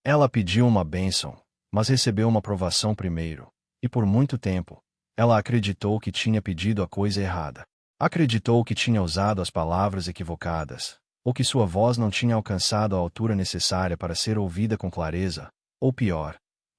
Ela pediu uma bênção, mas recebeu uma provação primeiro, e por muito tempo, ela acreditou que tinha pedido a coisa errada. Acreditou que tinha usado as palavras equivocadas, ou que sua voz não tinha alcançado a altura necessária para ser ouvida com clareza, ou pior,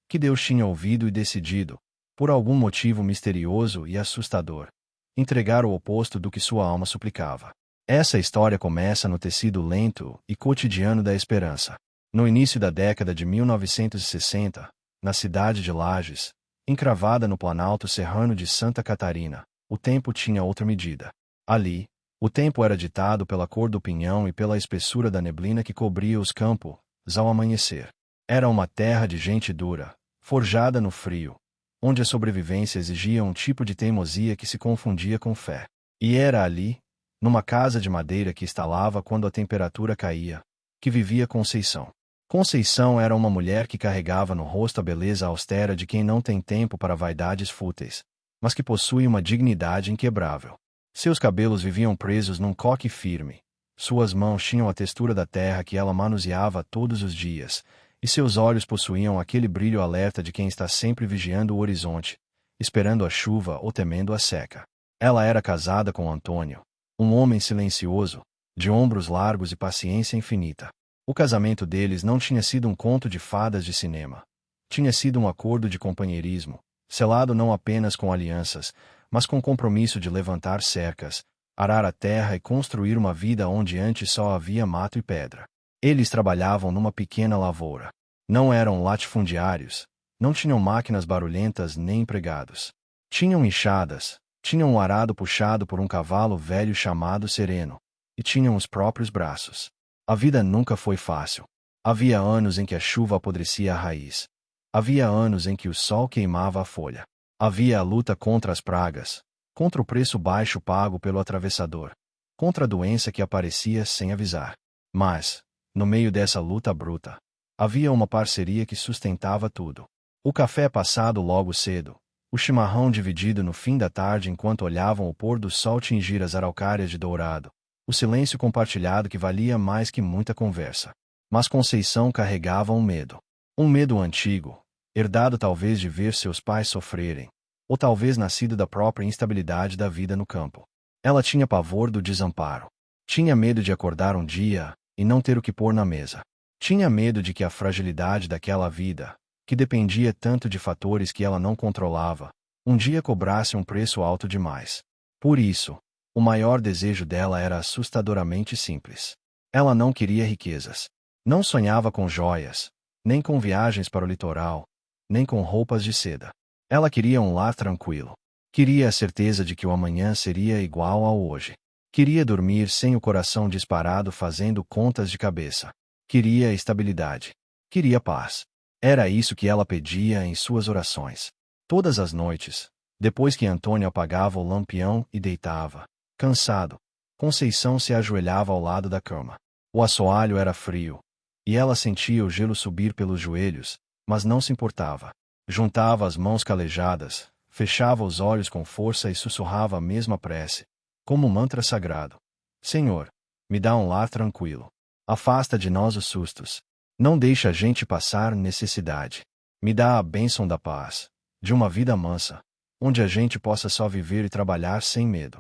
que Deus tinha ouvido e decidido, por algum motivo misterioso e assustador, entregar o oposto do que sua alma suplicava. Essa história começa no tecido lento e cotidiano da esperança. No início da década de 1960, na cidade de Lages, encravada no Planalto Serrano de Santa Catarina, o tempo tinha outra medida. Ali, o tempo era ditado pela cor do pinhão e pela espessura da neblina que cobria os campos, ao amanhecer. Era uma terra de gente dura, forjada no frio, onde a sobrevivência exigia um tipo de teimosia que se confundia com fé. E era ali, numa casa de madeira que estalava quando a temperatura caía, que vivia Conceição. Conceição era uma mulher que carregava no rosto a beleza austera de quem não tem tempo para vaidades fúteis, mas que possui uma dignidade inquebrável. Seus cabelos viviam presos num coque firme, suas mãos tinham a textura da terra que ela manuseava todos os dias, e seus olhos possuíam aquele brilho alerta de quem está sempre vigiando o horizonte, esperando a chuva ou temendo a seca. Ela era casada com Antônio, um homem silencioso, de ombros largos e paciência infinita. O casamento deles não tinha sido um conto de fadas de cinema. Tinha sido um acordo de companheirismo, selado não apenas com alianças, mas com compromisso de levantar cercas, arar a terra e construir uma vida onde antes só havia mato e pedra. Eles trabalhavam numa pequena lavoura. Não eram latifundiários, não tinham máquinas barulhentas nem empregados. Tinham enxadas, tinham um arado puxado por um cavalo velho chamado Sereno, e tinham os próprios braços. A vida nunca foi fácil. Havia anos em que a chuva apodrecia a raiz. Havia anos em que o sol queimava a folha. Havia a luta contra as pragas, contra o preço baixo pago pelo atravessador, contra a doença que aparecia sem avisar. Mas, no meio dessa luta bruta, havia uma parceria que sustentava tudo. O café passado logo cedo, o chimarrão dividido no fim da tarde enquanto olhavam o pôr do sol tingir as araucárias de dourado, o silêncio compartilhado que valia mais que muita conversa. Mas Conceição carregava um medo antigo, herdado talvez de ver seus pais sofrerem, ou talvez nascido da própria instabilidade da vida no campo. Ela tinha pavor do desamparo. Tinha medo de acordar um dia e não ter o que pôr na mesa. Tinha medo de que a fragilidade daquela vida, que dependia tanto de fatores que ela não controlava, um dia cobrasse um preço alto demais. Por isso, o maior desejo dela era assustadoramente simples. Ela não queria riquezas. Não sonhava com joias, nem com viagens para o litoral, nem com roupas de seda. Ela queria um lar tranquilo. Queria a certeza de que o amanhã seria igual ao hoje. Queria dormir sem o coração disparado fazendo contas de cabeça. Queria estabilidade. Queria paz. Era isso que ela pedia em suas orações. Todas as noites, depois que Antônio apagava o lampião e deitava, cansado, Conceição se ajoelhava ao lado da cama. O assoalho era frio, e ela sentia o gelo subir pelos joelhos, mas não se importava. Juntava as mãos calejadas, fechava os olhos com força e sussurrava a mesma prece, como um mantra sagrado. Senhor, me dá um lar tranquilo. Afasta de nós os sustos. Não deixa a gente passar necessidade. Me dá a bênção da paz, de uma vida mansa, onde a gente possa só viver e trabalhar sem medo.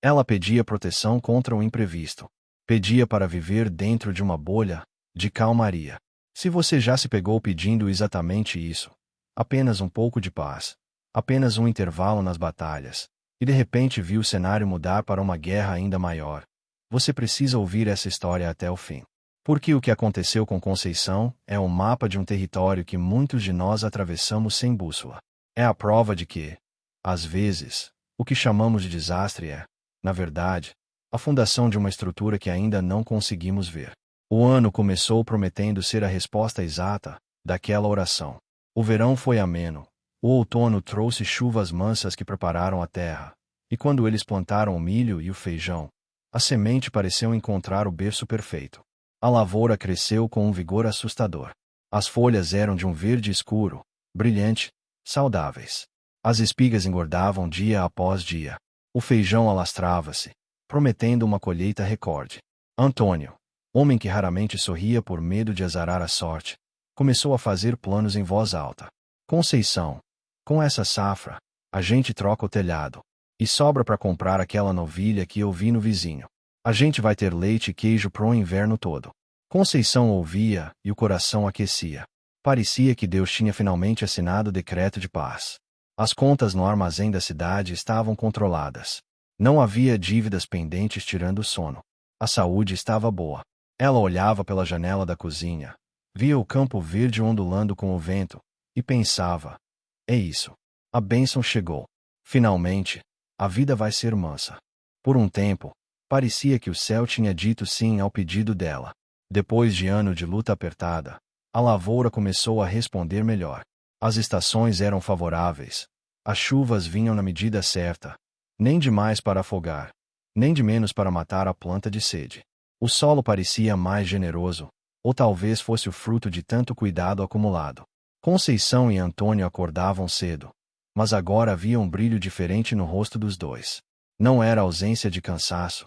Ela pedia proteção contra o imprevisto. Pedia para viver dentro de uma bolha de calmaria. Se você já se pegou pedindo exatamente isso, apenas um pouco de paz, apenas um intervalo nas batalhas, e de repente viu o cenário mudar para uma guerra ainda maior, você precisa ouvir essa história até o fim. Porque o que aconteceu com Conceição é um mapa de um território que muitos de nós atravessamos sem bússola. É a prova de que, às vezes, o que chamamos de desastre é, na verdade, a fundação de uma estrutura que ainda não conseguimos ver. O ano começou prometendo ser a resposta exata daquela oração. O verão foi ameno, o outono trouxe chuvas mansas que prepararam a terra, e quando eles plantaram o milho e o feijão, a semente pareceu encontrar o berço perfeito. A lavoura cresceu com um vigor assustador. As folhas eram de um verde escuro, brilhante, saudáveis. As espigas engordavam dia após dia. O feijão alastrava-se, prometendo uma colheita recorde. Antônio, homem que raramente sorria por medo de azarar a sorte, Começou a fazer planos em voz alta. Conceição, com essa safra, a gente troca o telhado. E sobra para comprar aquela novilha que eu vi no vizinho. A gente vai ter leite e queijo pro inverno todo. Conceição ouvia e o coração aquecia. Parecia que Deus tinha finalmente assinado o decreto de paz. As contas no armazém da cidade estavam controladas. Não havia dívidas pendentes tirando o sono. A saúde estava boa. Ela olhava pela janela da cozinha, via o campo verde ondulando com o vento, e pensava: é isso. A bênção chegou. Finalmente, a vida vai ser mansa. Por um tempo, parecia que o céu tinha dito sim ao pedido dela. Depois de ano de luta apertada, a lavoura começou a responder melhor. As estações eram favoráveis. As chuvas vinham na medida certa. Nem demais para afogar, nem de menos para matar a planta de sede. O solo parecia mais generoso, ou talvez fosse o fruto de tanto cuidado acumulado. Conceição e Antônio acordavam cedo, mas agora havia um brilho diferente no rosto dos dois. Não era ausência de cansaço,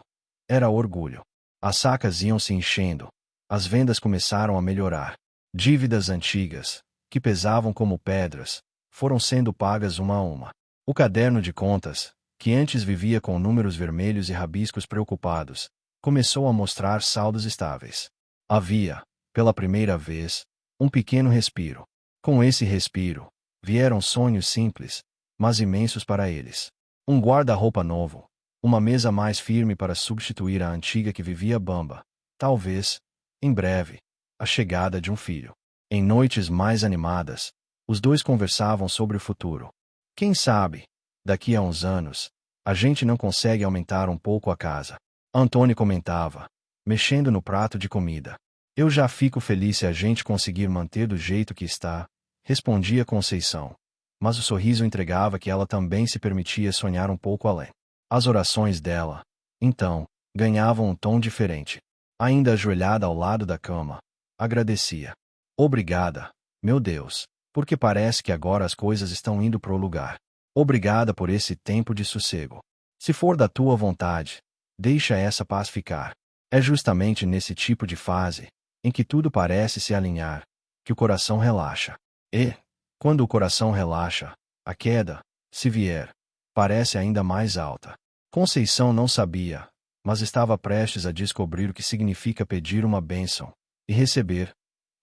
era orgulho. As sacas iam se enchendo, as vendas começaram a melhorar. Dívidas antigas, que pesavam como pedras, foram sendo pagas uma a uma. O caderno de contas, que antes vivia com números vermelhos e rabiscos preocupados, começou a mostrar saldos estáveis. Havia, pela primeira vez, um pequeno respiro. Com esse respiro, vieram sonhos simples, mas imensos para eles. Um guarda-roupa novo, uma mesa mais firme para substituir a antiga que vivia bamba. Talvez, em breve, a chegada de um filho. Em noites mais animadas, os dois conversavam sobre o futuro. Quem sabe, daqui a uns anos, a gente não consegue aumentar um pouco a casa. Antônio comentava, mexendo no prato de comida. Eu já fico feliz se a gente conseguir manter do jeito que está, respondia Conceição. Mas o sorriso entregava que ela também se permitia sonhar um pouco além. As orações dela, então, ganhavam um tom diferente. Ainda ajoelhada ao lado da cama, agradecia. Obrigada, meu Deus, porque parece que agora as coisas estão indo pro lugar. Obrigada por esse tempo de sossego. Se for da tua vontade, deixa essa paz ficar. É justamente nesse tipo de fase, em que tudo parece se alinhar, que o coração relaxa. E, quando o coração relaxa, a queda, se vier, parece ainda mais alta. Conceição não sabia, mas estava prestes a descobrir o que significa pedir uma bênção e receber,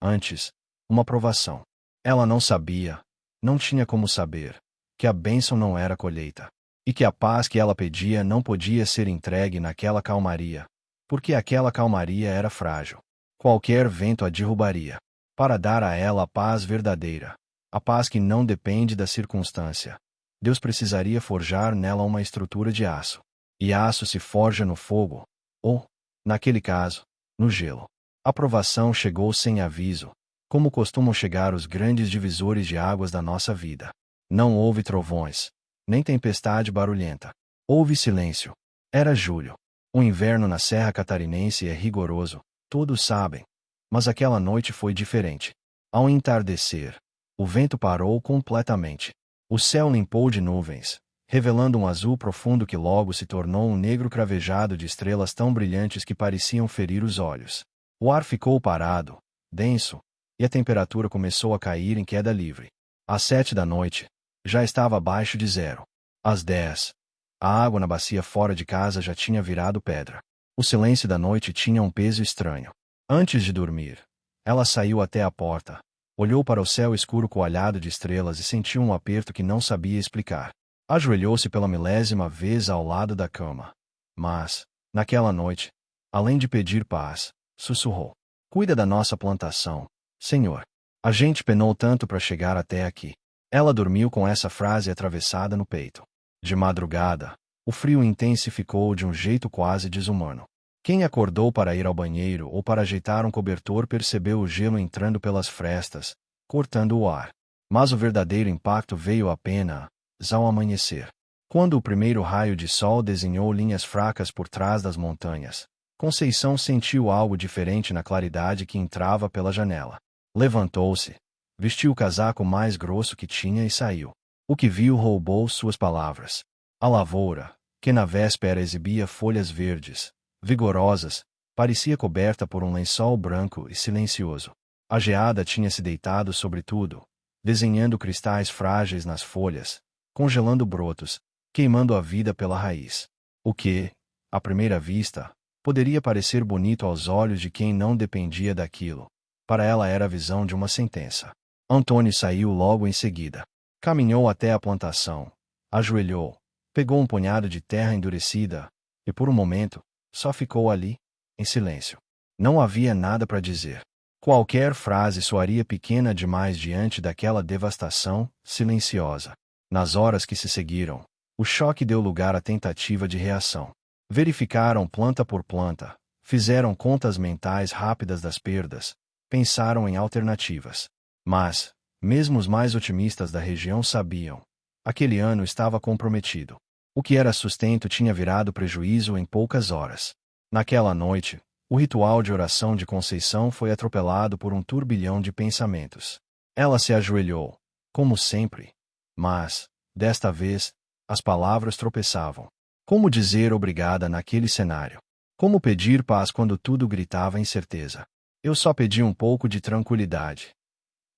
antes, uma aprovação. Ela não sabia, não tinha como saber, que a bênção não era colheita, e que a paz que ela pedia não podia ser entregue naquela calmaria, porque aquela calmaria era frágil. Qualquer vento a derrubaria. Para dar a ela a paz verdadeira, a paz que não depende da circunstância, Deus precisaria forjar nela uma estrutura de aço. E aço se forja no fogo, ou, naquele caso, no gelo. A provação chegou sem aviso, como costumam chegar os grandes divisores de águas da nossa vida. Não houve trovões, nem tempestade barulhenta. Houve silêncio. Era julho. O inverno na Serra Catarinense é rigoroso, todos sabem. Mas aquela noite foi diferente. Ao entardecer, o vento parou completamente. O céu limpou de nuvens, revelando um azul profundo que logo se tornou um negro cravejado de estrelas tão brilhantes que pareciam ferir os olhos. O ar ficou parado, denso, e a temperatura começou a cair em queda livre. Às 7 da noite, já estava abaixo de zero. Às 10, a água na bacia fora de casa já tinha virado pedra. O silêncio da noite tinha um peso estranho. Antes de dormir, ela saiu até a porta, olhou para o céu escuro coalhado de estrelas e sentiu um aperto que não sabia explicar. Ajoelhou-se pela milésima vez ao lado da cama. Mas, naquela noite, além de pedir paz, sussurrou: cuida da nossa plantação, Senhor. A gente penou tanto para chegar até aqui. Ela dormiu com essa frase atravessada no peito. De madrugada, o frio intensificou de um jeito quase desumano. Quem acordou para ir ao banheiro ou para ajeitar um cobertor percebeu o gelo entrando pelas frestas, cortando o ar. Mas o verdadeiro impacto veio apenas ao amanhecer. Quando o primeiro raio de sol desenhou linhas fracas por trás das montanhas, Conceição sentiu algo diferente na claridade que entrava pela janela. Levantou-se, vestiu o casaco mais grosso que tinha e saiu. O que viu roubou suas palavras. A lavoura, que na véspera exibia folhas verdes, vigorosas, parecia coberta por um lençol branco e silencioso. A geada tinha se deitado sobre tudo, desenhando cristais frágeis nas folhas, congelando brotos, queimando a vida pela raiz. O que, à primeira vista, poderia parecer bonito aos olhos de quem não dependia daquilo, para ela era a visão de uma sentença. Antônio saiu logo em seguida. Caminhou até a plantação, ajoelhou, pegou um punhado de terra endurecida, e por um momento, só ficou ali, em silêncio. Não havia nada para dizer. Qualquer frase soaria pequena demais diante daquela devastação silenciosa. Nas horas que se seguiram, o choque deu lugar à tentativa de reação. Verificaram planta por planta, fizeram contas mentais rápidas das perdas, pensaram em alternativas. Mas, mesmo os mais otimistas da região sabiam, aquele ano estava comprometido. O que era sustento tinha virado prejuízo em poucas horas. Naquela noite, o ritual de oração de Conceição foi atropelado por um turbilhão de pensamentos. Ela se ajoelhou, como sempre, mas, desta vez, as palavras tropeçavam. Como dizer obrigada naquele cenário? Como pedir paz quando tudo gritava incerteza? Eu só pedi um pouco de tranquilidade.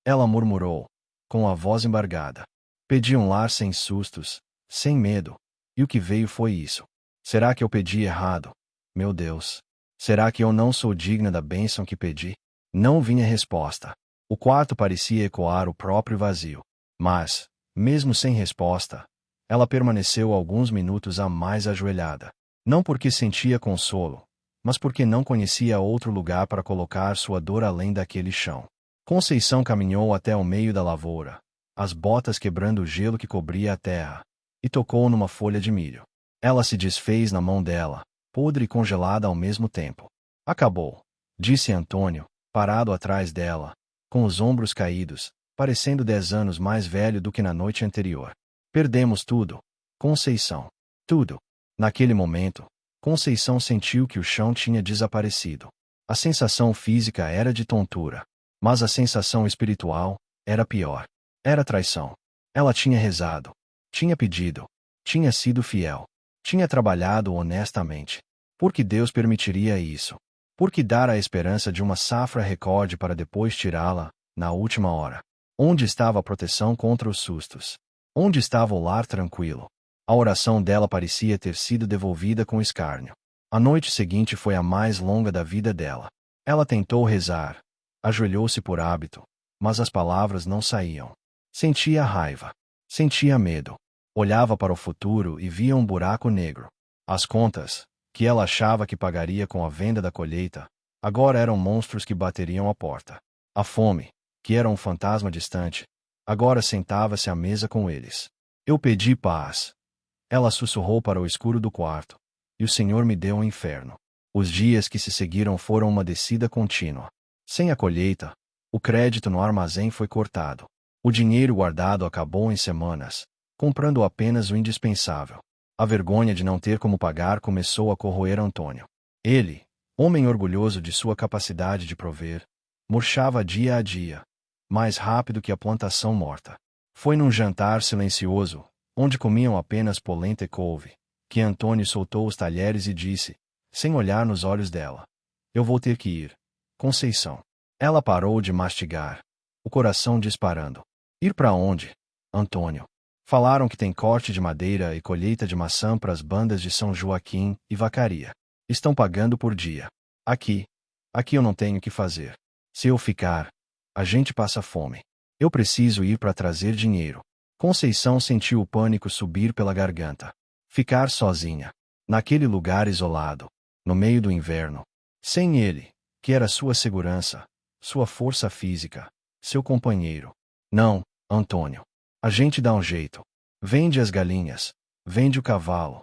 Ela murmurou, com a voz embargada. Pedi um lar sem sustos, sem medo. E o que veio foi isso. Será que eu pedi errado? Meu Deus. Será que eu não sou digna da bênção que pedi? Não vinha resposta. O quarto parecia ecoar o próprio vazio. Mas, mesmo sem resposta, ela permaneceu alguns minutos a mais ajoelhada. Não porque sentia consolo, mas porque não conhecia outro lugar para colocar sua dor além daquele chão. Conceição caminhou até o meio da lavoura, as botas quebrando o gelo que cobria a terra, e tocou numa folha de milho. Ela se desfez na mão dela, podre e congelada ao mesmo tempo. Acabou, disse Antônio, parado atrás dela, com os ombros caídos, parecendo 10 anos mais velho do que na noite anterior. Perdemos tudo, Conceição. Tudo. Naquele momento, Conceição sentiu que o chão tinha desaparecido. A sensação física era de tontura, mas a sensação espiritual era pior. Era traição. Ela tinha rezado, tinha pedido, tinha sido fiel, tinha trabalhado honestamente. Por que Deus permitiria isso? Por que dar a esperança de uma safra recorde para depois tirá-la, na última hora? Onde estava a proteção contra os sustos? Onde estava o lar tranquilo? A oração dela parecia ter sido devolvida com escárnio. A noite seguinte foi a mais longa da vida dela. Ela tentou rezar, ajoelhou-se por hábito, mas as palavras não saíam. Sentia raiva, sentia medo. Olhava para o futuro e via um buraco negro. As contas, que ela achava que pagaria com a venda da colheita, agora eram monstros que bateriam a porta. A fome, que era um fantasma distante, agora sentava-se à mesa com eles. Eu pedi paz. Ela sussurrou para o escuro do quarto. E o Senhor me deu um inferno. Os dias que se seguiram foram uma descida contínua. Sem a colheita, o crédito no armazém foi cortado. O dinheiro guardado acabou em semanas, comprando apenas o indispensável. A vergonha de não ter como pagar começou a corroer Antônio. Ele, homem orgulhoso de sua capacidade de prover, murchava dia a dia, mais rápido que a plantação morta. Foi num jantar silencioso, onde comiam apenas polenta e couve, que Antônio soltou os talheres e disse, sem olhar nos olhos dela: eu vou ter que ir, Conceição. Ela parou de mastigar, o coração disparando. Ir para onde, Antônio? Falaram que tem corte de madeira e colheita de maçã para as bandas de São Joaquim e Vacaria. Estão pagando por dia. Aqui eu não tenho o que fazer. Se eu ficar, a gente passa fome. Eu preciso ir para trazer dinheiro. Conceição sentiu o pânico subir pela garganta. Ficar sozinha, naquele lugar isolado, no meio do inverno, sem ele, que era sua segurança, sua força física, seu companheiro. Não, Antônio. A gente dá um jeito. Vende as galinhas, vende o cavalo.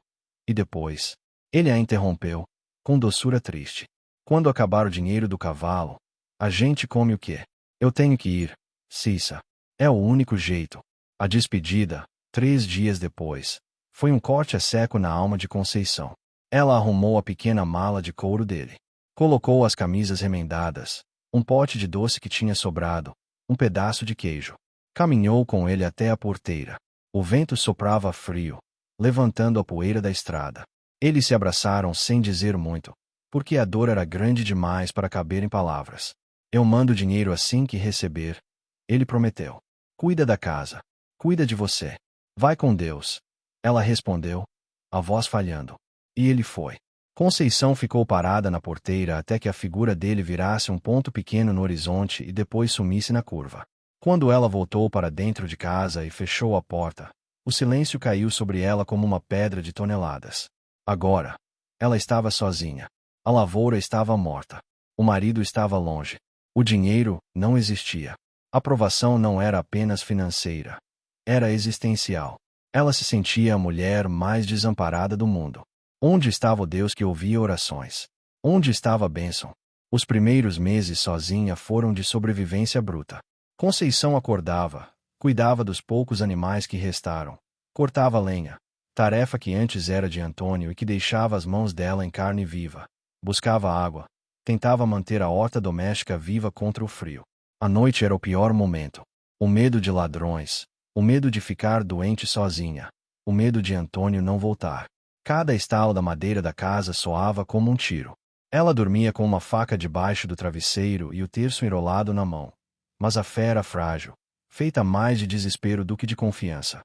E depois, ele a interrompeu, com doçura triste. Quando acabar o dinheiro do cavalo, a gente come o quê? Eu tenho que ir, Cissa. É o único jeito. A despedida, 3 dias depois, foi um corte a seco na alma de Conceição. Ela arrumou a pequena mala de couro dele. Colocou as camisas remendadas, um pote de doce que tinha sobrado, um pedaço de queijo. Caminhou com ele até a porteira. O vento soprava frio, levantando a poeira da estrada. Eles se abraçaram sem dizer muito, porque a dor era grande demais para caber em palavras. Eu mando dinheiro assim que receber. Ele prometeu. Cuida da casa. Cuida de você. Vai com Deus. Ela respondeu, a voz falhando. E ele foi. Conceição ficou parada na porteira até que a figura dele virasse um ponto pequeno no horizonte e depois sumisse na curva. Quando ela voltou para dentro de casa e fechou a porta, o silêncio caiu sobre ela como uma pedra de toneladas. Agora, ela estava sozinha. A lavoura estava morta. O marido estava longe. O dinheiro não existia. A provação não era apenas financeira. Era existencial. Ela se sentia a mulher mais desamparada do mundo. Onde estava o Deus que ouvia orações? Onde estava a bênção? Os primeiros meses sozinha foram de sobrevivência bruta. Conceição acordava, cuidava dos poucos animais que restaram, cortava lenha, tarefa que antes era de Antônio e que deixava as mãos dela em carne viva, buscava água, tentava manter a horta doméstica viva contra o frio. A noite era o pior momento. O medo de ladrões, o medo de ficar doente sozinha, o medo de Antônio não voltar. Cada estalo da madeira da casa soava como um tiro. Ela dormia com uma faca debaixo do travesseiro e o terço enrolado na mão. Mas a fé era frágil, feita mais de desespero do que de confiança.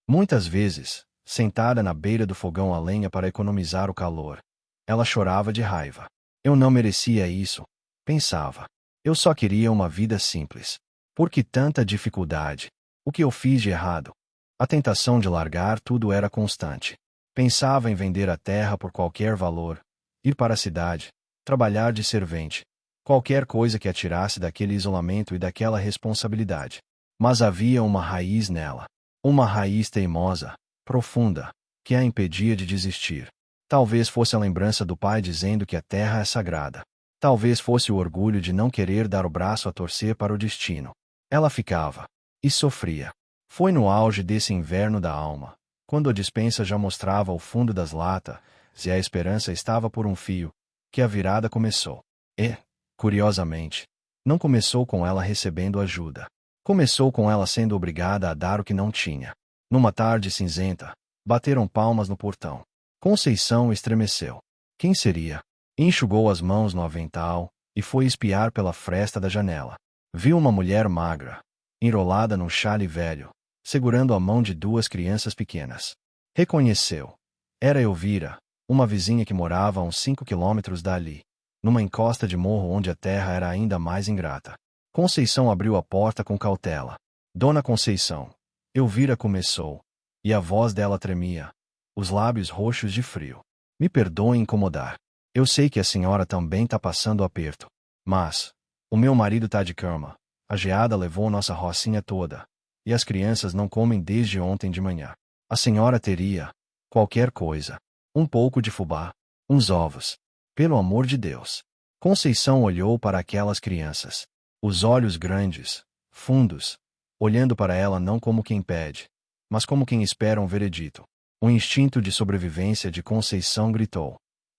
Muitas vezes, sentada na beira do fogão a lenha para economizar o calor, ela chorava de raiva. Eu não merecia isso, pensava. Eu só queria uma vida simples. Por que tanta dificuldade? O que eu fiz de errado? A tentação de largar tudo era constante. Pensava em vender a terra por qualquer valor, ir para a cidade, trabalhar de servente, qualquer coisa que a tirasse daquele isolamento e daquela responsabilidade. Mas havia uma raiz nela, uma raiz teimosa, profunda, que a impedia de desistir. Talvez fosse a lembrança do pai dizendo que a terra é sagrada. Talvez fosse o orgulho de não querer dar o braço a torcer para o destino. Ela ficava e sofria. Foi no auge desse inverno da alma, quando a despensa já mostrava o fundo das latas, e a esperança estava por um fio, que a virada começou. E, curiosamente, não começou com ela recebendo ajuda. Começou com ela sendo obrigada a dar o que não tinha. Numa tarde cinzenta, bateram palmas no portão. Conceição estremeceu. Quem seria? Enxugou as mãos no avental e foi espiar pela fresta da janela. Viu uma mulher magra, enrolada num chale velho, segurando a mão de duas crianças pequenas. Reconheceu. Era Elvira, uma vizinha que morava a uns 5 quilômetros dali, numa encosta de morro onde a terra era ainda mais ingrata. Conceição abriu a porta com cautela. Dona Conceição. Elvira começou, e a voz dela tremia, os lábios roxos de frio. Me perdoe incomodar. Eu sei que a senhora também tá passando aperto. Mas o meu marido tá de cama. A geada levou nossa rocinha toda. E as crianças não comem desde ontem de manhã. A senhora teria qualquer coisa. Um pouco de fubá. Uns ovos. Pelo amor de Deus. Conceição olhou para aquelas crianças. Os olhos grandes, fundos, olhando para ela não como quem pede, mas como quem espera um veredito. O instinto de sobrevivência de Conceição gritou.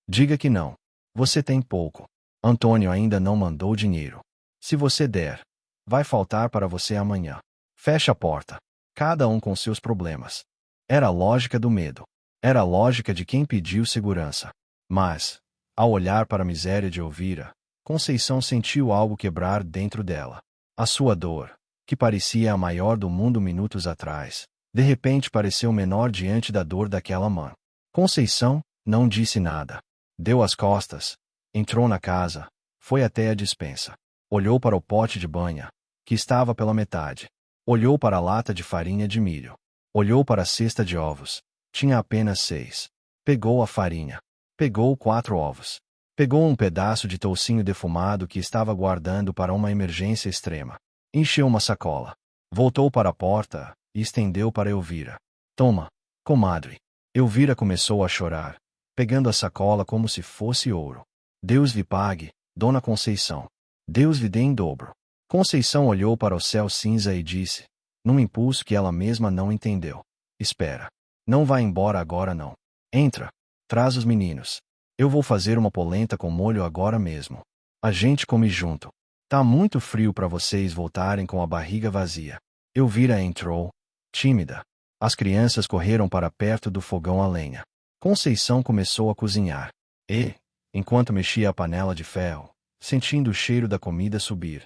Diga que não. Você tem pouco. Antônio ainda não mandou dinheiro. Se você der, vai faltar para você amanhã. Feche a porta. Cada um com seus problemas. Era a lógica do medo. Era a lógica de quem pediu segurança. Mas, ao olhar para a miséria de Elvira, Conceição sentiu algo quebrar dentro dela. A sua dor, que parecia a maior do mundo minutos atrás, de repente pareceu menor diante da dor daquela mãe. Conceição não disse nada. Deu as costas, entrou na casa, foi até a despensa. Olhou para o pote de banha, que estava pela metade. Olhou para a lata de farinha de milho. Olhou para a cesta de ovos. Tinha apenas 6. Pegou a farinha. Pegou 4 ovos. Pegou um pedaço de toucinho defumado que estava guardando para uma emergência extrema. Encheu uma sacola. Voltou para a porta e estendeu para Elvira. Toma, comadre. Elvira começou a chorar, pegando a sacola como se fosse ouro. Deus lhe pague, Dona Conceição. Deus lhe dê em dobro. Conceição olhou para o céu cinza e disse, num impulso que ela mesma não entendeu. Espera. Não vá embora agora não. Entra. Traz os meninos. Eu vou fazer uma polenta com molho agora mesmo. A gente come junto. Tá muito frio para vocês voltarem com a barriga vazia. Elvira entrou, tímida. As crianças correram para perto do fogão a lenha. Conceição começou a cozinhar. E, enquanto mexia a panela de ferro, sentindo o cheiro da comida subir.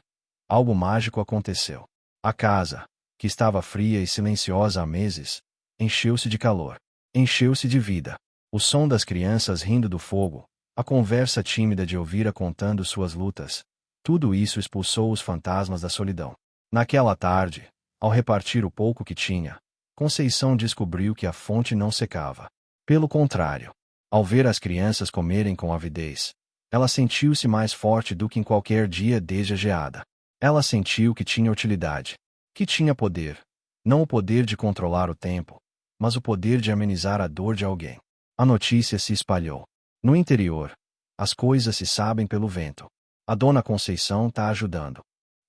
Algo mágico aconteceu. A casa, que estava fria e silenciosa há meses, encheu-se de calor. Encheu-se de vida. O som das crianças rindo do fogo, a conversa tímida de Elvira contando suas lutas, tudo isso expulsou os fantasmas da solidão. Naquela tarde, ao repartir o pouco que tinha, Conceição descobriu que a fonte não secava. Pelo contrário, ao ver as crianças comerem com avidez, ela sentiu-se mais forte do que em qualquer dia desde a geada. Ela sentiu que tinha utilidade, que tinha poder, não o poder de controlar o tempo, mas o poder de amenizar a dor de alguém. A notícia se espalhou. No interior, as coisas se sabem pelo vento. A Dona Conceição tá ajudando.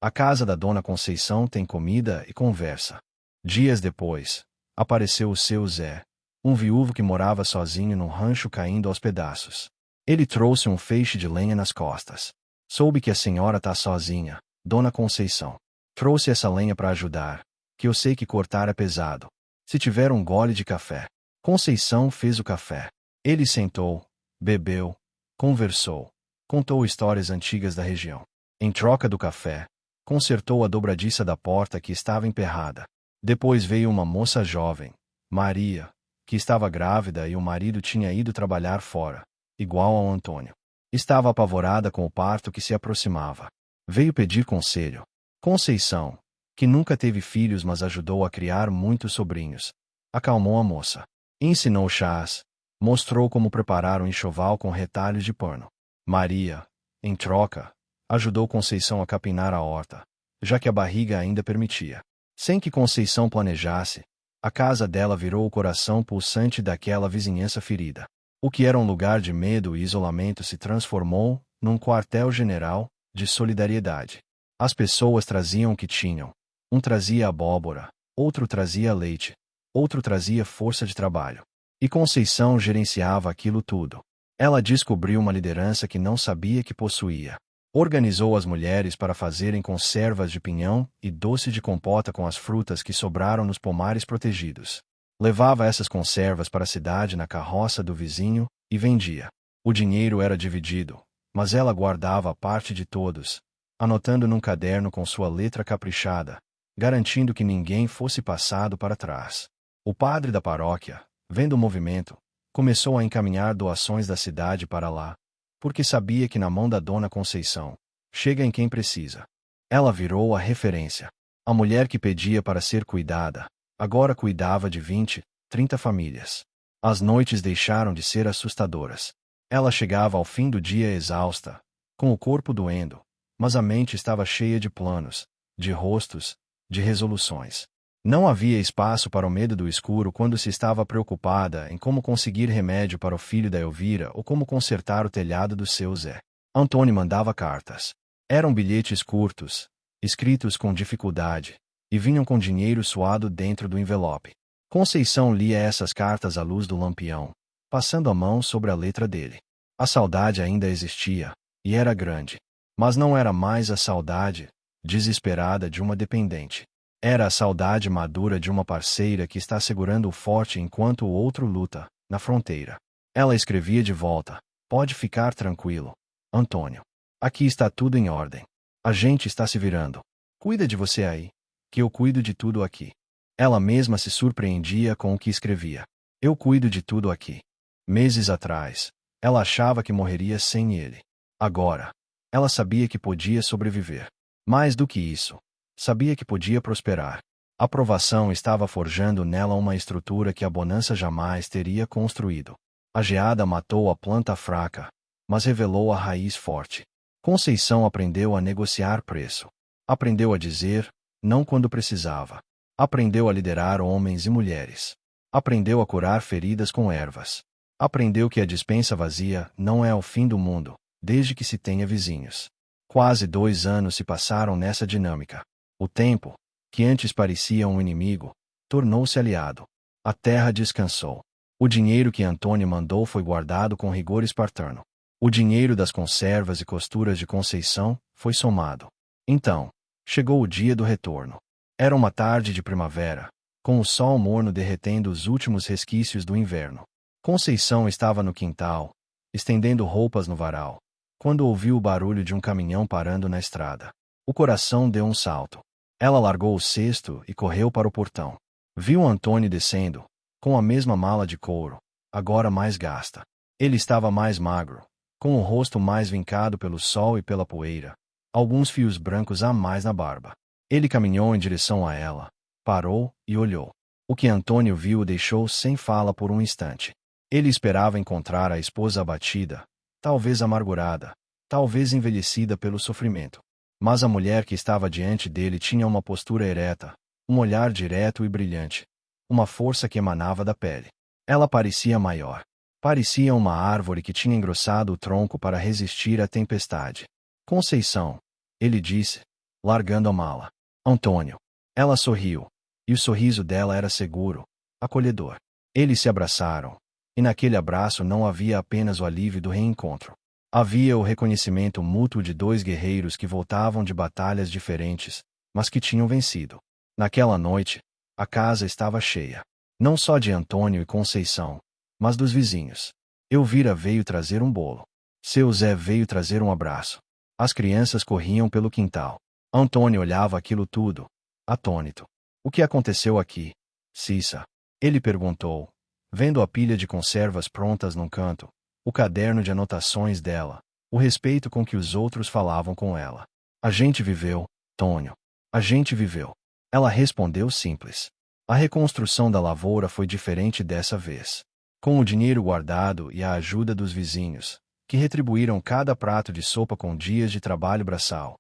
A casa da Dona Conceição tem comida e conversa. Dias depois, apareceu o seu Zé, um viúvo que morava sozinho num rancho caindo aos pedaços. Ele trouxe um feixe de lenha nas costas. Soube que a senhora tá sozinha, Dona Conceição. Trouxe essa lenha para ajudar, que eu sei que cortar é pesado. Se tiver um gole de café. Conceição fez o café. Ele sentou, bebeu, conversou, contou histórias antigas da região. Em troca do café, consertou a dobradiça da porta que estava emperrada. Depois veio uma moça jovem, Maria, que estava grávida e o marido tinha ido trabalhar fora, igual ao Antônio. Estava apavorada com o parto que se aproximava. Veio pedir conselho. Conceição, que nunca teve filhos mas ajudou a criar muitos sobrinhos, acalmou a moça. Ensinou chás, mostrou como preparar um enxoval com retalhos de pano. Maria, em troca, ajudou Conceição a capinar a horta, já que a barriga ainda permitia. Sem que Conceição planejasse, a casa dela virou o coração pulsante daquela vizinhança ferida. O que era um lugar de medo e isolamento se transformou num quartel-general de solidariedade. As pessoas traziam o que tinham. Um trazia abóbora, outro trazia leite, outro trazia força de trabalho. E Conceição gerenciava aquilo tudo. Ela descobriu uma liderança que não sabia que possuía. Organizou as mulheres para fazerem conservas de pinhão e doce de compota com as frutas que sobraram nos pomares protegidos. Levava essas conservas para a cidade na carroça do vizinho e vendia. O dinheiro era dividido, mas ela guardava a parte de todos, anotando num caderno com sua letra caprichada, garantindo que ninguém fosse passado para trás. O padre da paróquia, vendo o movimento, começou a encaminhar doações da cidade para lá, porque sabia que na mão da Dona Conceição, chega em quem precisa. Ela virou a referência. A mulher que pedia para ser cuidada, agora cuidava de 20, 30 famílias. As noites deixaram de ser assustadoras. Ela chegava ao fim do dia exausta, com o corpo doendo, mas a mente estava cheia de planos, de rostos, de resoluções. Não havia espaço para o medo do escuro quando se estava preocupada em como conseguir remédio para o filho da Elvira ou como consertar o telhado do seu Zé. Antônio mandava cartas. Eram bilhetes curtos, escritos com dificuldade, e vinham com dinheiro suado dentro do envelope. Conceição lia essas cartas à luz do lampião, passando a mão sobre a letra dele. A saudade ainda existia, e era grande. Mas não era mais a saudade, desesperada de uma dependente. Era a saudade madura de uma parceira que está segurando o forte enquanto o outro luta, na fronteira. Ela escrevia de volta: "Pode ficar tranquilo, Antônio. Aqui está tudo em ordem. A gente está se virando. Cuida de você aí, que eu cuido de tudo aqui." Ela mesma se surpreendia com o que escrevia. "Eu cuido de tudo aqui." Meses atrás, ela achava que morreria sem ele. Agora, ela sabia que podia sobreviver. Mais do que isso, sabia que podia prosperar. A provação estava forjando nela uma estrutura que a bonança jamais teria construído. A geada matou a planta fraca, mas revelou a raiz forte. Conceição aprendeu a negociar preço. Aprendeu a dizer não quando precisava. Aprendeu a liderar homens e mulheres. Aprendeu a curar feridas com ervas. Aprendeu que a despensa vazia não é o fim do mundo, desde que se tenha vizinhos. Quase 2 anos se passaram nessa dinâmica. O tempo, que antes parecia um inimigo, tornou-se aliado. A terra descansou. O dinheiro que Antônio mandou foi guardado com rigor espartano. O dinheiro das conservas e costuras de Conceição foi somado. Então, chegou o dia do retorno. Era uma tarde de primavera, com o sol morno derretendo os últimos resquícios do inverno. Conceição estava no quintal, estendendo roupas no varal, quando ouviu o barulho de um caminhão parando na estrada. O coração deu um salto. Ela largou o cesto e correu para o portão. Viu Antônio descendo, com a mesma mala de couro, agora mais gasta. Ele estava mais magro, com o rosto mais vincado pelo sol e pela poeira, alguns fios brancos a mais na barba. Ele caminhou em direção a ela, parou e olhou. O que Antônio viu o deixou sem fala por um instante. Ele esperava encontrar a esposa abatida, talvez amargurada, talvez envelhecida pelo sofrimento. Mas a mulher que estava diante dele tinha uma postura ereta, um olhar direto e brilhante, uma força que emanava da pele. Ela parecia maior. Parecia uma árvore que tinha engrossado o tronco para resistir à tempestade. Conceição, ele disse, largando a mala. Antônio. Ela sorriu, e o sorriso dela era seguro, acolhedor. Eles se abraçaram, e naquele abraço não havia apenas o alívio do reencontro. Havia o reconhecimento mútuo de dois guerreiros que voltavam de batalhas diferentes, mas que tinham vencido. Naquela noite, a casa estava cheia. Não só de Antônio e Conceição, mas dos vizinhos. Elvira veio trazer um bolo. Seu Zé veio trazer um abraço. As crianças corriam pelo quintal. Antônio olhava aquilo tudo, atônito. O que aconteceu aqui, Cissa? Ele perguntou, vendo a pilha de conservas prontas num canto, o caderno de anotações dela, o respeito com que os outros falavam com ela. A gente viveu, Tônio. A gente viveu. Ela respondeu simples. A reconstrução da lavoura foi diferente dessa vez. Com o dinheiro guardado e a ajuda dos vizinhos, que retribuíram cada prato de sopa com dias de trabalho braçal,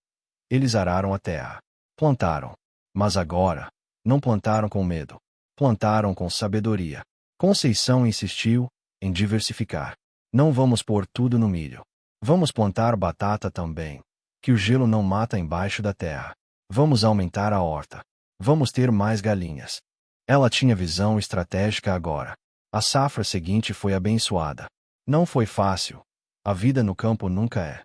eles araram a terra. Plantaram. Mas agora, não plantaram com medo. Plantaram com sabedoria. Conceição insistiu em diversificar. Não vamos pôr tudo no milho. Vamos plantar batata também, que o gelo não mata embaixo da terra. Vamos aumentar a horta. Vamos ter mais galinhas. Ela tinha visão estratégica agora. A safra seguinte foi abençoada. Não foi fácil. A vida no campo nunca é.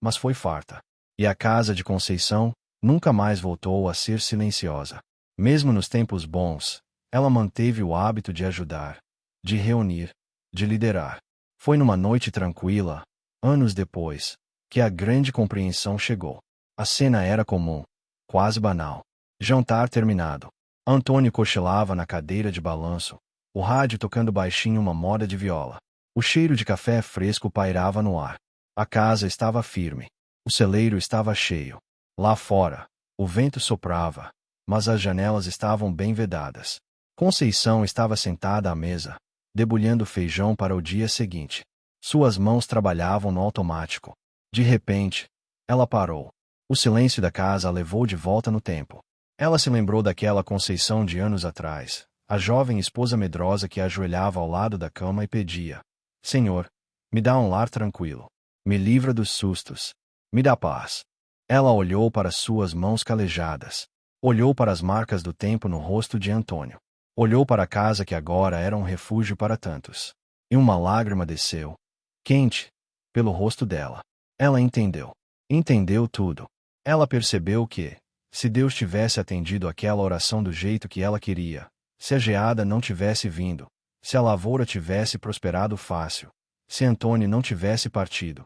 Mas foi farta. E a casa de Conceição nunca mais voltou a ser silenciosa. Mesmo nos tempos bons, ela manteve o hábito de ajudar, de reunir, de liderar. Foi numa noite tranquila, anos depois, que a grande compreensão chegou. A cena era comum, quase banal. Jantar terminado. Antônio cochilava na cadeira de balanço, o rádio tocando baixinho uma moda de viola. O cheiro de café fresco pairava no ar. A casa estava firme. O celeiro estava cheio. Lá fora, o vento soprava, mas as janelas estavam bem vedadas. Conceição estava sentada à mesa, debulhando feijão para o dia seguinte. Suas mãos trabalhavam no automático. De repente, ela parou. O silêncio da casa a levou de volta no tempo. Ela se lembrou daquela Conceição de anos atrás, a jovem esposa medrosa que ajoelhava ao lado da cama e pedia: Senhor, me dá um lar tranquilo. Me livra dos sustos. Me dá paz. Ela olhou para suas mãos calejadas. Olhou para as marcas do tempo no rosto de Antônio. Olhou para a casa que agora era um refúgio para tantos. E uma lágrima desceu, quente, pelo rosto dela. Ela entendeu. Entendeu tudo. Ela percebeu que, se Deus tivesse atendido aquela oração do jeito que ela queria, se a geada não tivesse vindo, se a lavoura tivesse prosperado fácil, se Antônio não tivesse partido,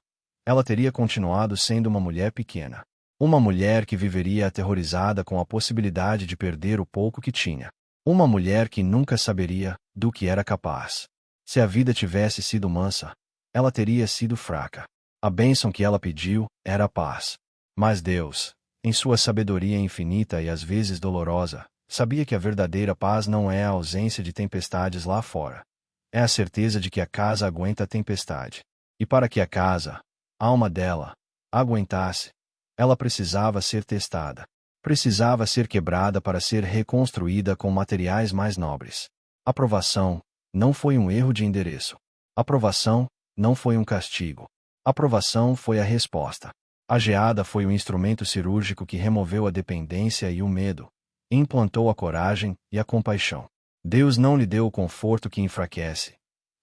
ela teria continuado sendo uma mulher pequena. Uma mulher que viveria aterrorizada com a possibilidade de perder o pouco que tinha. Uma mulher que nunca saberia do que era capaz. Se a vida tivesse sido mansa, ela teria sido fraca. A bênção que ela pediu era a paz. Mas Deus, em sua sabedoria infinita e às vezes dolorosa, sabia que a verdadeira paz não é a ausência de tempestades lá fora. É a certeza de que a casa aguenta a tempestade. E para que a casa, a alma dela, aguentasse, ela precisava ser testada. Precisava ser quebrada para ser reconstruída com materiais mais nobres. A provação não foi um erro de endereço. A provação não foi um castigo. A provação foi a resposta. A geada foi o instrumento cirúrgico que removeu a dependência e o medo, e implantou a coragem e a compaixão. Deus não lhe deu o conforto que enfraquece.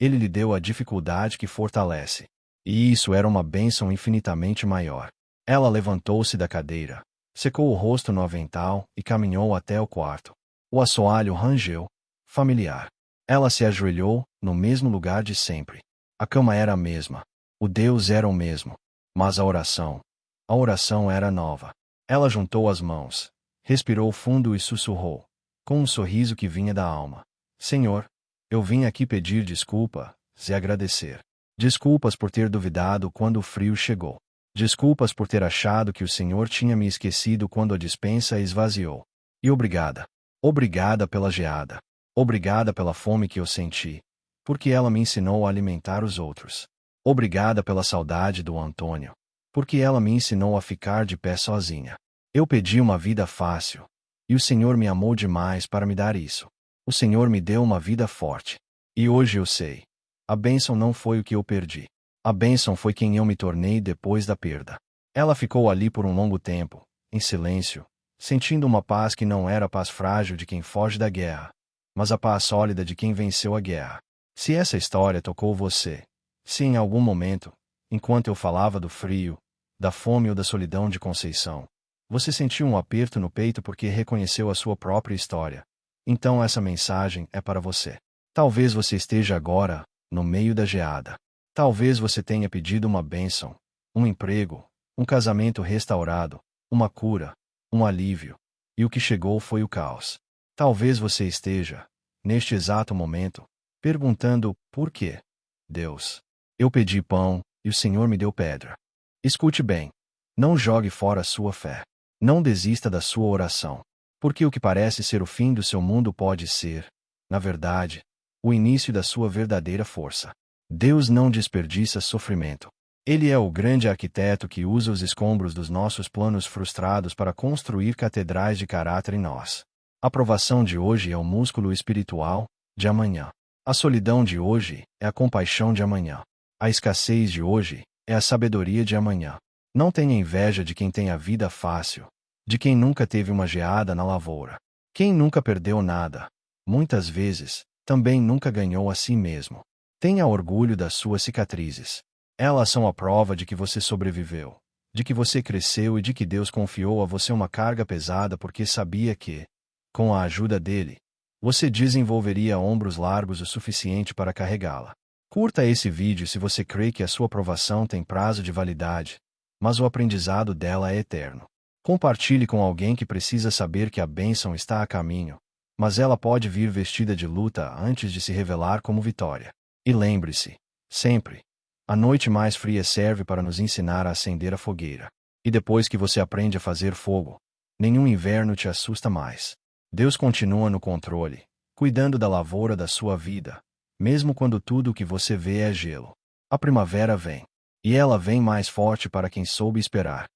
Ele lhe deu a dificuldade que fortalece. E isso era uma bênção infinitamente maior. Ela levantou-se da cadeira, secou o rosto no avental e caminhou até o quarto. O assoalho rangeu, familiar. Ela se ajoelhou, no mesmo lugar de sempre. A cama era a mesma. O Deus era o mesmo. Mas a oração era nova. Ela juntou as mãos, respirou fundo e sussurrou, com um sorriso que vinha da alma: Senhor, eu vim aqui pedir desculpas e agradecer. Desculpas por ter duvidado quando o frio chegou. Desculpas por ter achado que o Senhor tinha me esquecido quando a despensa esvaziou. E obrigada. Obrigada pela geada. Obrigada pela fome que eu senti, porque ela me ensinou a alimentar os outros. Obrigada pela saudade do Antônio, porque ela me ensinou a ficar de pé sozinha. Eu pedi uma vida fácil, e o Senhor me amou demais para me dar isso. O Senhor me deu uma vida forte. E hoje eu sei. A bênção não foi o que eu perdi. A bênção foi quem eu me tornei depois da perda. Ela ficou ali por um longo tempo, em silêncio, sentindo uma paz que não era a paz frágil de quem foge da guerra, mas a paz sólida de quem venceu a guerra. Se essa história tocou você, se em algum momento, enquanto eu falava do frio, da fome ou da solidão de Conceição, você sentiu um aperto no peito porque reconheceu a sua própria história, então essa mensagem é para você. Talvez você esteja agora, no meio da geada. Talvez você tenha pedido uma bênção, um emprego, um casamento restaurado, uma cura, um alívio, e o que chegou foi o caos. Talvez você esteja, neste exato momento, perguntando: por quê? Deus, eu pedi pão, e o Senhor me deu pedra. Escute bem. Não jogue fora a sua fé. Não desista da sua oração. Porque o que parece ser o fim do seu mundo pode ser, na verdade, o início da sua verdadeira força. Deus não desperdiça sofrimento. Ele é o grande arquiteto que usa os escombros dos nossos planos frustrados para construir catedrais de caráter em nós. A provação de hoje é o músculo espiritual de amanhã. A solidão de hoje é a compaixão de amanhã. A escassez de hoje é a sabedoria de amanhã. Não tenha inveja de quem tem a vida fácil, de quem nunca teve uma geada na lavoura. Quem nunca perdeu nada, muitas vezes, também nunca ganhou a si mesmo. Tenha orgulho das suas cicatrizes. Elas são a prova de que você sobreviveu, de que você cresceu e de que Deus confiou a você uma carga pesada porque sabia que, com a ajuda dele, você desenvolveria ombros largos o suficiente para carregá-la. Curta esse vídeo se você crê que a sua provação tem prazo de validade, mas o aprendizado dela é eterno. Compartilhe com alguém que precisa saber que a bênção está a caminho, mas ela pode vir vestida de luta antes de se revelar como vitória. E lembre-se, sempre, a noite mais fria serve para nos ensinar a acender a fogueira. E depois que você aprende a fazer fogo, nenhum inverno te assusta mais. Deus continua no controle, cuidando da lavoura da sua vida, mesmo quando tudo o que você vê é gelo. A primavera vem. E ela vem mais forte para quem soube esperar.